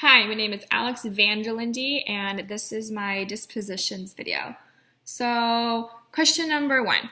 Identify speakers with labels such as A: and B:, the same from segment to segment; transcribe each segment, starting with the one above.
A: Hi, my name is Alex Vanderlinde, and this is my dispositions video. So, question number 1.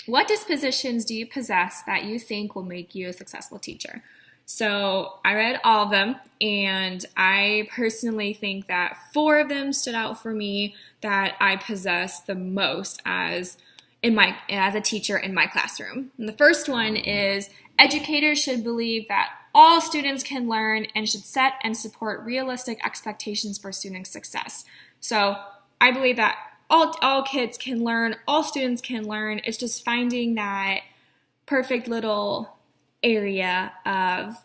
A: What dispositions do you possess that you think will make you a successful teacher? So, I read all of them, and I personally think that 4 of them stood out for me that I possess the most as a teacher in my classroom. And the first one is educators should believe that all students can learn and should set and support realistic expectations for student success. So I believe that all kids can learn, all students can learn. It's just finding that perfect little area of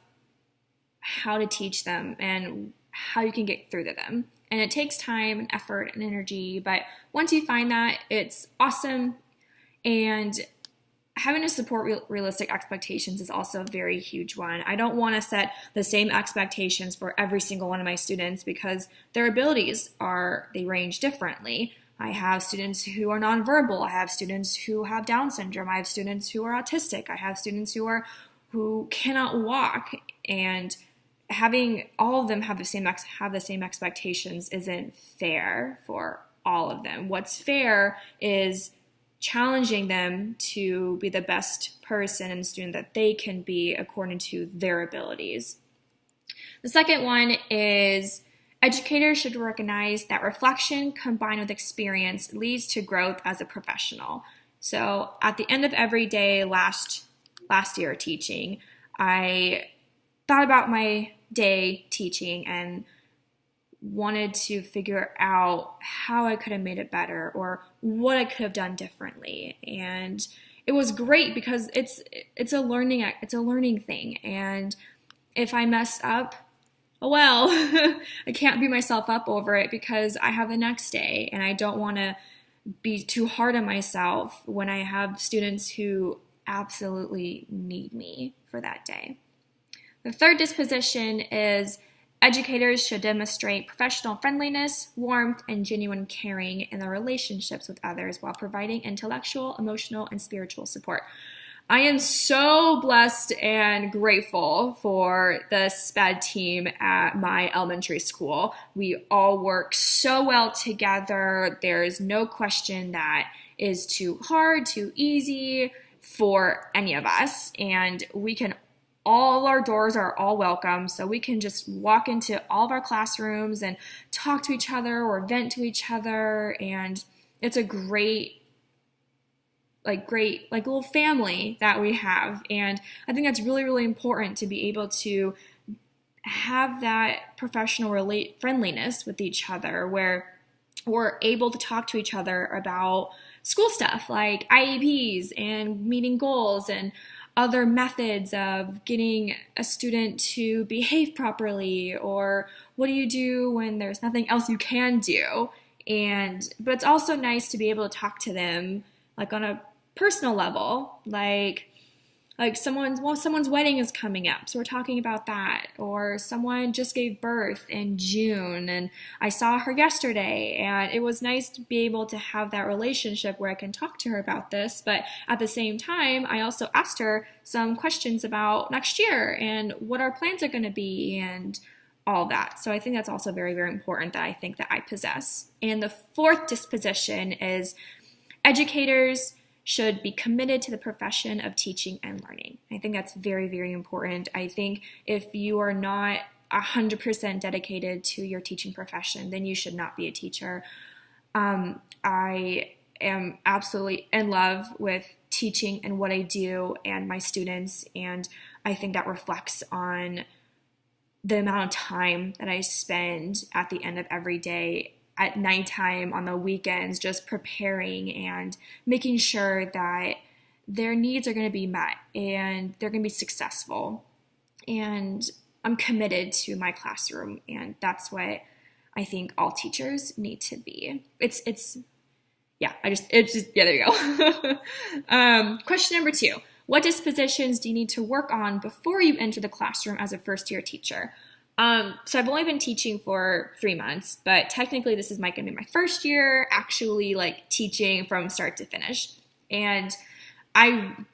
A: how to teach them and how you can get through to them. And it takes time and effort and energy, but once you find that, it's awesome. And having to support realistic expectations is also a very huge one. I don't want to set the same expectations for every single one of my students because their abilities they range differently. I have students who are nonverbal. I have students who have Down syndrome. I have students who are autistic. I have students who cannot walk. And having all of them have the same expectations isn't fair for all of them. What's fair is challenging them to be the best person and student that they can be according to their abilities. The second one is educators should recognize that reflection combined with experience leads to growth as a professional. So at the end of every day last year teaching, I thought about my day teaching and wanted to figure out how I could have made it better or what I could have done differently. And it was great because it's a learning thing. And if I mess up, oh well, I can't beat myself up over it because I have the next day, and I don't want to be too hard on myself when I have students who absolutely need me for that day. The third disposition is educators should demonstrate professional friendliness, warmth, and genuine caring in their relationships with others while providing intellectual, emotional, and spiritual support. I am so blessed and grateful for the SPED team at my elementary school. We all work so well together. There's no question that is too hard, too easy for any of us, and all our doors are all welcome, so we can just walk into all of our classrooms and talk to each other or vent to each other, and it's a great little family that we have. And I think that's really, really important to be able to have that professional friendliness with each other where we're able to talk to each other about school stuff like IEPs and meeting goals and other methods of getting a student to behave properly, or what do you do when there's nothing else you can do. But it's also nice to be able to talk to them like on a personal level, like someone's wedding is coming up, so we're talking about that, or someone just gave birth in June and I saw her yesterday, and it was nice to be able to have that relationship where I can talk to her about this, but at the same time I also asked her some questions about next year and what our plans are going to be and all that. So I think that's also very, very important that I think that I possess. And the fourth disposition is educators should be committed to the profession of teaching and learning. I think that's very, very important. I think if you are not 100% dedicated to your teaching profession, then you should not be a teacher. I am absolutely in love with teaching and what I do and my students, and I think that reflects on the amount of time that I spend at the end of every day at nighttime, on the weekends, just preparing and making sure that their needs are going to be met and they're going to be successful. And I'm committed to my classroom, and that's what I think all teachers need to be. There you go. Question number 2. What dispositions do you need to work on before you enter the classroom as a first-year teacher? So I've only been teaching for 3 months, but technically this is going to be my first year actually teaching from start to finish. And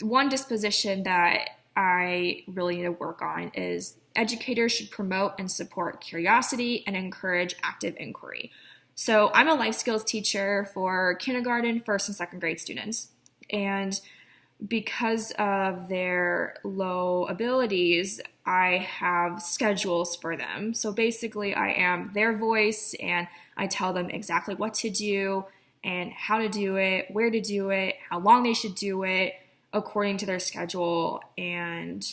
A: one disposition that I really need to work on is educators should promote and support curiosity and encourage active inquiry. So I'm a life skills teacher for kindergarten, first and second grade students. And because of their low abilities, I have schedules for them. So basically I am their voice and I tell them exactly what to do and how to do it, where to do it, how long they should do it according to their schedule and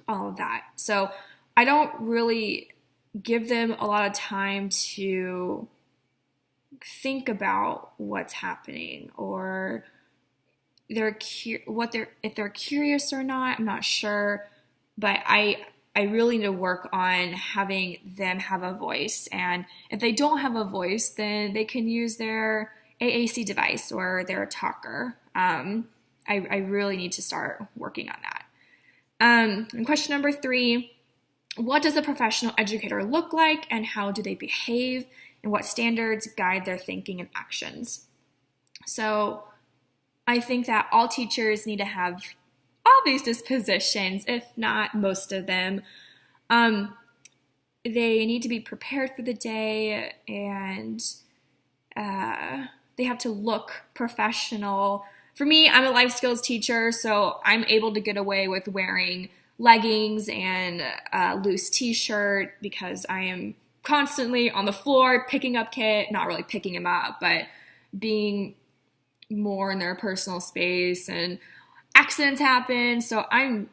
A: all of that. So I don't really give them a lot of time to think about what's happening or if they're curious or not. I'm not sure, but I really need to work on having them have a voice. And if they don't have a voice, then they can use their AAC device or their talker. I really need to start working on that. And question number 3, what does a professional educator look like and how do they behave and what standards guide their thinking and actions? So I think that all teachers need to have all these dispositions, if not most of them. They need to be prepared for the day and they have to look professional. For me, I'm a life skills teacher, so I'm able to get away with wearing leggings and a loose t-shirt because I am constantly on the floor picking up kids, not really picking them up, but being more in their personal space, and accidents happen. So I'm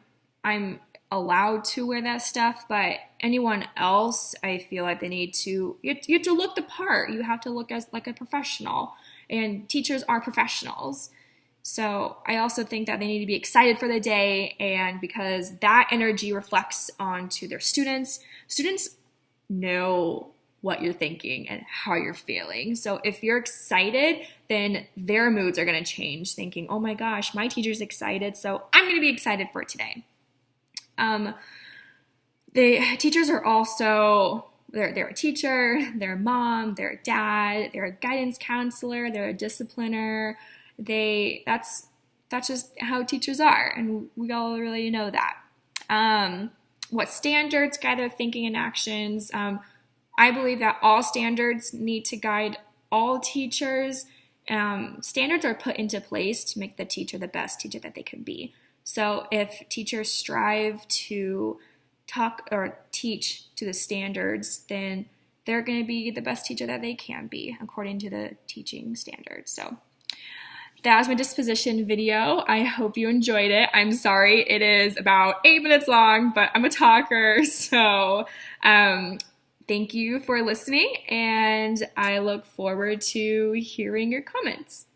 A: allowed to wear that stuff, but anyone else, I feel like you have to look the part. You have to look as like a professional, and teachers are professionals. So I also think that they need to be excited for the day, and because that energy reflects onto their students. Students know what you're thinking and how you're feeling. So if you're excited, then their moods are going to change, thinking, oh my gosh, my teacher's excited, so I'm going to be excited for today. The teachers are also, they're a teacher, they're a mom, they're a dad, they're a guidance counselor, they're a discipliner. That's just how teachers are, and we all really know that. What standards guide their thinking and actions? I believe that all standards need to guide all teachers. Standards are put into place to make the teacher the best teacher that they can be. So if teachers strive to talk or teach to the standards, then they're going to be the best teacher that they can be according to the teaching standards. So that was my disposition video. I hope you enjoyed it. I'm sorry it is about 8 minutes long, but I'm a talker, so thank you for listening, and I look forward to hearing your comments.